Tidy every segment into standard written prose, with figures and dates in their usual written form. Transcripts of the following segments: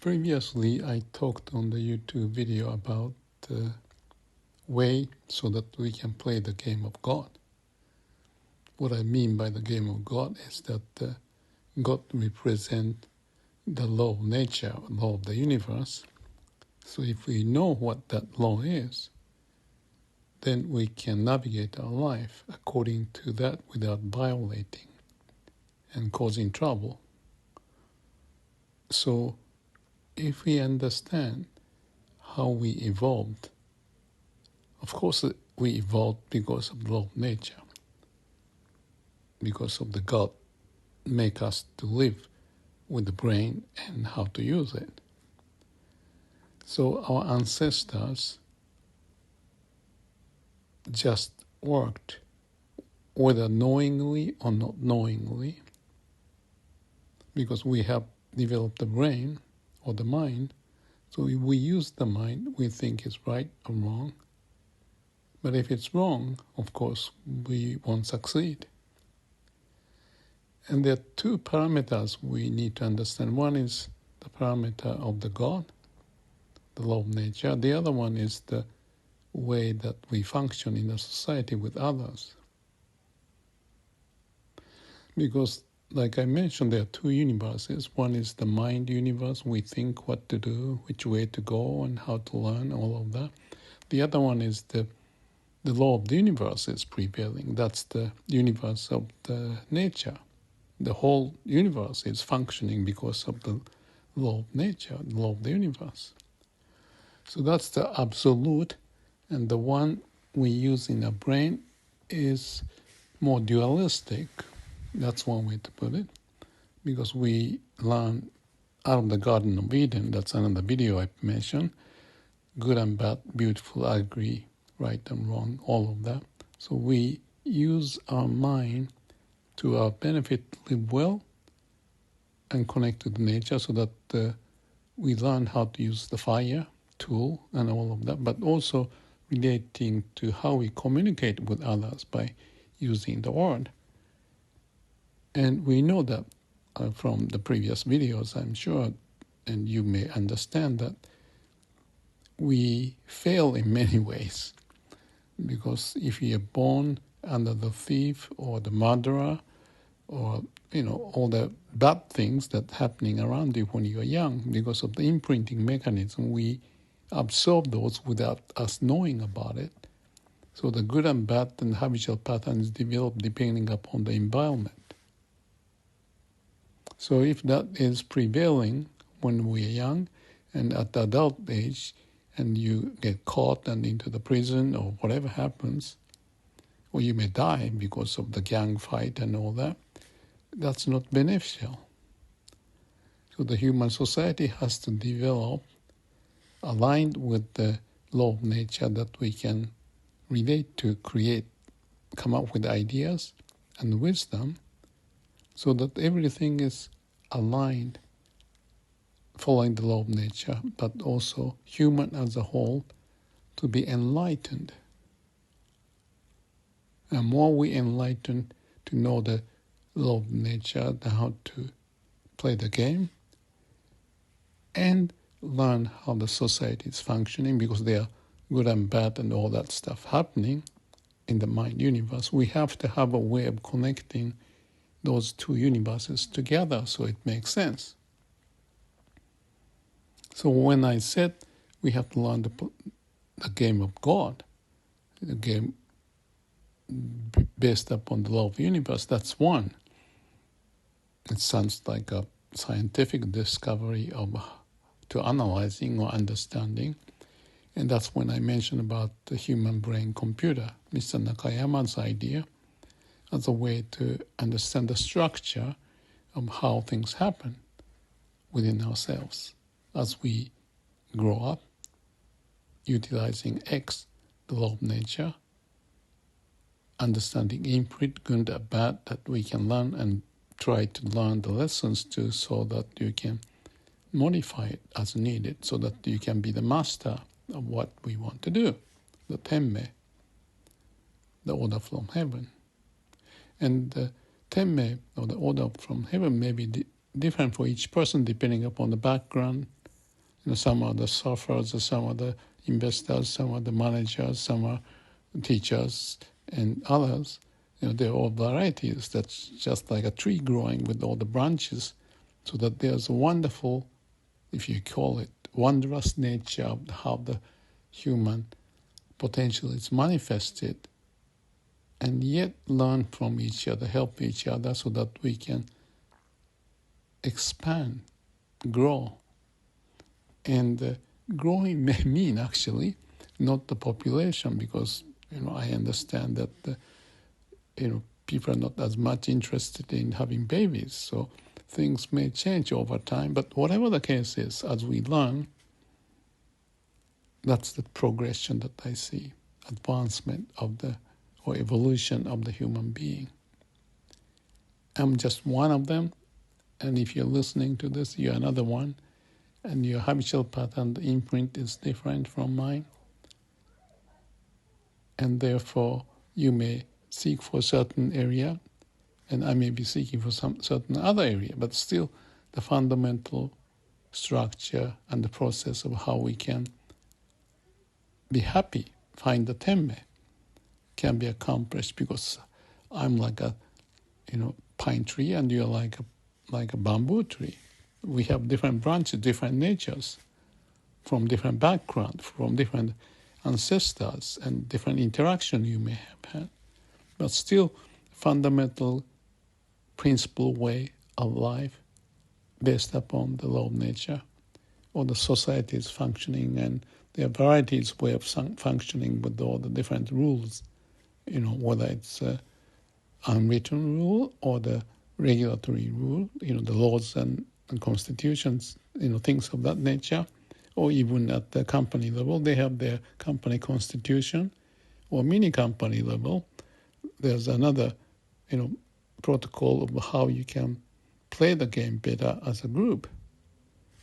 Previously, I talked on the YouTube video about the way so that we can play the game of God. What I mean by the game of God is that God represents the law of nature, law of the universe. So if we know what that law is, then we can navigate our life according to that without violating and causing trouble. So if we understand how we evolved, of course we evolved because of the law of nature, because of the God make us to live with the brain and how to use it. So our ancestors just worked, whether knowingly or not knowingly, because we have developed the brain or the mind. So if we use the mind, we think it's right or wrong. But if it's wrong, of course, we won't succeed. And there are two parameters we need to understand. One is the parameter of the God, the law of nature. The other one is the way that we function in a society with others. Because, like I mentioned, there are two universes. One is the mind universe. We think what to do, which way to go, and how to learn, all of that. The other one is the law of the universe is prevailing. That's the universe of the nature. The whole universe is functioning because of the law of nature, the law of the universe. So that's the absolute, and the one we use in our brain is more dualistic. That's one way to put it, because we learn out of the Garden of Eden, that's another video I mentioned, good and bad, beautiful, ugly, right and wrong, all of that. So we use our mind to our benefit, live well, and connect to the nature so that we learn how to use the fire tool and all of that, but also relating to how we communicate with others by using the word. And we know that from the previous videos, I'm sure, and you may understand that we fail in many ways. Because if you are born under the thief or the murderer, or all the bad things that happening around you when you are young, because of the imprinting mechanism, we absorb those without us knowing about it. So the good and bad and habitual patterns develop depending upon the environment. So if that is prevailing when we are young and at the adult age, and you get caught and into the prison or whatever happens, or you may die because of the gang fight and all that, that's not beneficial. So the human society has to develop aligned with the law of nature that we can relate to, create, come up with ideas and wisdom so that everything is aligned following the law of nature, but also human as a whole to be enlightened. And more we enlighten to know the law of nature, how to play the game, and learn how the society is functioning, because there are good and bad and all that stuff happening in the mind universe. We have to have a way of connecting those two universes together so it makes sense. So when I said we have to learn the game of God, the game based upon the law of the universe, that's one. It sounds like a scientific discovery to analyzing or understanding. And that's when I mentioned about the human brain computer, Mr. Nakayama's idea, as a way to understand the structure of how things happen within ourselves as we grow up, utilizing X, the law of nature, understanding imprint, good or bad, that we can learn and try to learn the lessons too, so that you can modify it as needed, so that you can be the master of what we want to do, the Ten-Mei, the order from heaven. And the Ten-Mei, or the order from heaven, may be different for each person depending upon the background, Some are the surfers, some are the investors, some are the managers, some are teachers, and others. They're all varieties. That's just like a tree growing with all the branches, so that there's a wonderful, if you call it, wondrous nature of how the human potential is manifested, and yet learn from each other, help each other, so that we can expand, grow. And growing may mean actually not the population, because I understand that people are not as much interested in having babies, so things may change over time. But whatever the case is, as we learn, that's the progression that I see, advancement or evolution of the human being. I'm just one of them, and if you're listening to this, you're another one, and your habitual pattern, the imprint is different from mine, and therefore you may seek for a certain area, and I may be seeking for some certain other area, but still the fundamental structure and the process of how we can be happy, find the Ten-Mei, can be accomplished, because I'm like a pine tree and you're like a bamboo tree. We have different branches, different natures, from different backgrounds, from different ancestors, and different interaction you may have had, but still fundamental principle way of life based upon the law of nature, or the society's functioning, and there are varieties way of functioning with all the different rules, whether it's unwritten rule or the regulatory rule, the laws and constitutions, things of that nature, or even at the company level, they have their company constitution, or mini company level, there's another, protocol of how you can play the game better as a group.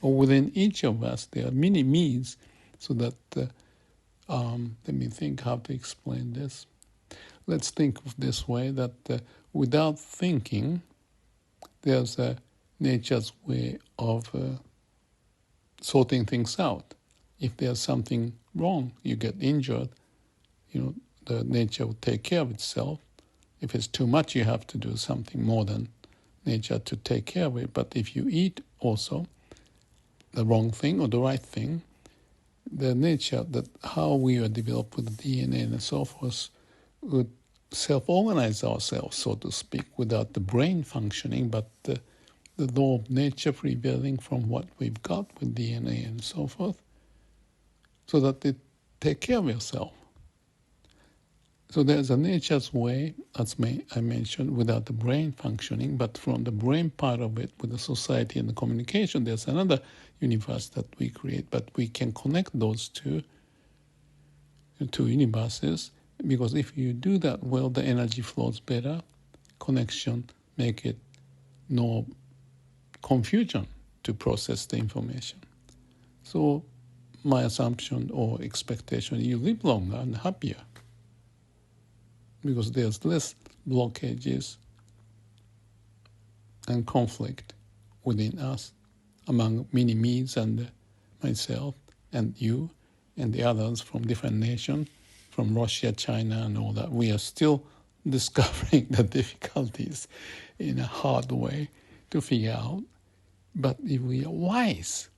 Or within each of us, there are many me's, so that, let me think how to explain this. Let's think of this way, that without thinking, there's a nature's way of sorting things out. If there's something wrong, you get injured, the nature will take care of itself. If it's too much, you have to do something more than nature to take care of it. But if you eat also the wrong thing or the right thing, the nature, that how we are developed with the DNA and so forth, would self-organize ourselves, so to speak, without the brain functioning, but the law of nature prevailing from what we've got with DNA and so forth, so that it take care of yourself. So there's a nature's way, as I mentioned, without the brain functioning, but from the brain part of it, with the society and the communication, there's another universe that we create, but we can connect those two universes, because if you do that well, the energy flows better, connection, make it no confusion to process the information. So my assumption or expectation, you live longer and happier, because there's less blockages and conflict within us, among many me's and myself and you and the others from different nations, from Russia, China, and all that. We are still discovering the difficulties in a hard way to figure out. But if we are wise,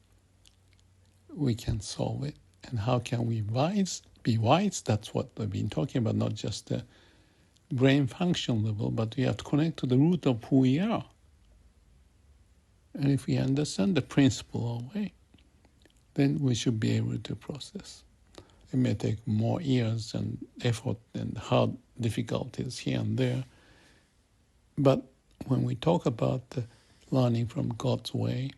we can solve it. And how can we be wise? That's what we've been talking about, not just the brain function level, but we have to connect to the root of who we are. And if we understand the principle of way, then we should be able to process. It may take more years and effort and hard difficulties here and there. But when we talk about learning from God's way,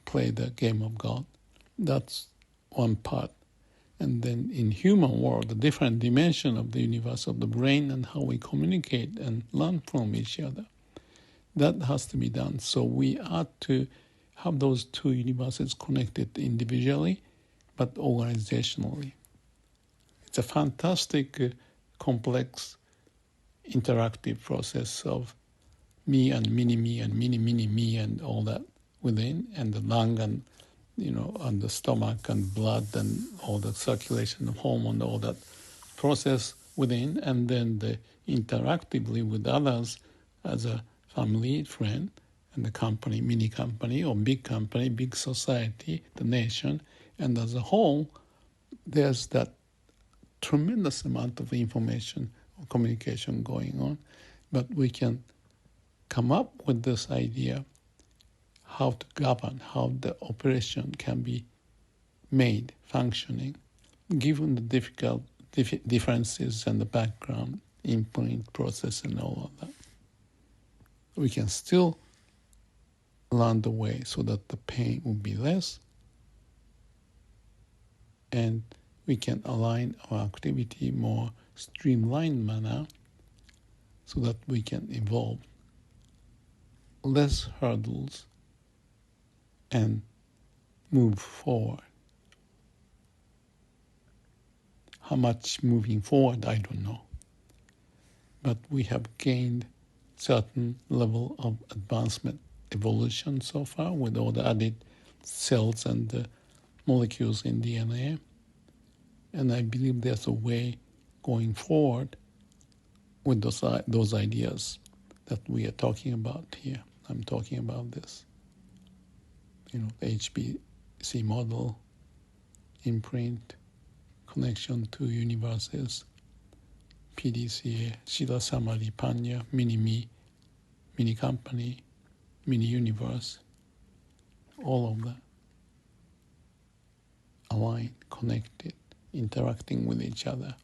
play the game of God, that's one part. And then in human world, the different dimension of the universe of the brain and how we communicate and learn from each other, that has to be done. So we are to have those two universes connected individually, but organizationally. It's a fantastic, complex, interactive process of me and mini-me and mini-mini-me and all that within, and the lung and on the stomach and blood and all the circulation of hormone, all that process within, and then the interactively with others as a family, friend, and the company, mini company or big company, big society, the nation, and as a whole, there's that tremendous amount of information or communication going on, but we can come up with this idea how to govern, how the operation can be made functioning, given the differences and the background, imprint process and all of that. We can still learn the way so that the pain will be less, and we can align our activity more streamlined manner so that we can evolve less hurdles and move forward. How much moving forward, I don't know. But we have gained certain level of advancement, evolution so far with all the added cells and the molecules in DNA. And I believe there's a way going forward with those ideas that we are talking about here. I'm talking about this. The HBC model, imprint, connection to universes, PDCA, Shila Samadhi, Panya, mini-me, mini-company, mini-universe, all of that aligned, connected, interacting with each other.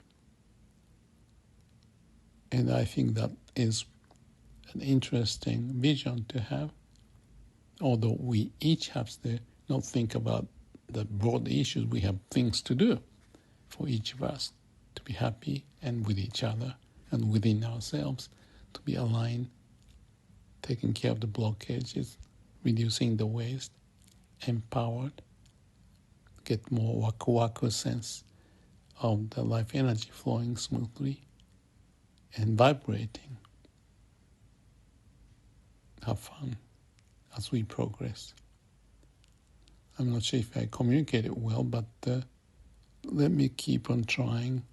And I think that is an interesting vision to have, although we each have to not think about the broad issues. We have things to do for each of us to be happy and with each other and within ourselves, to be aligned, taking care of the blockages, reducing the waste, empowered, get more Waku Waku sense of the life energy flowing smoothly and vibrating. Have fun as we progress. I'm not sure if I communicated well, but let me keep on trying,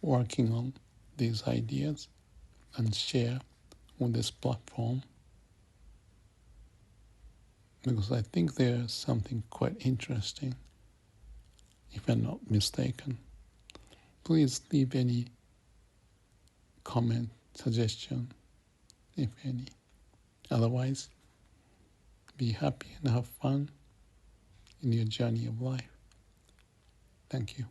working on these ideas and share on this platform, because I think there's something quite interesting, if I'm not mistaken. Please leave any comment, suggestion, if any. Otherwise, be happy and have fun in your journey of life. Thank you.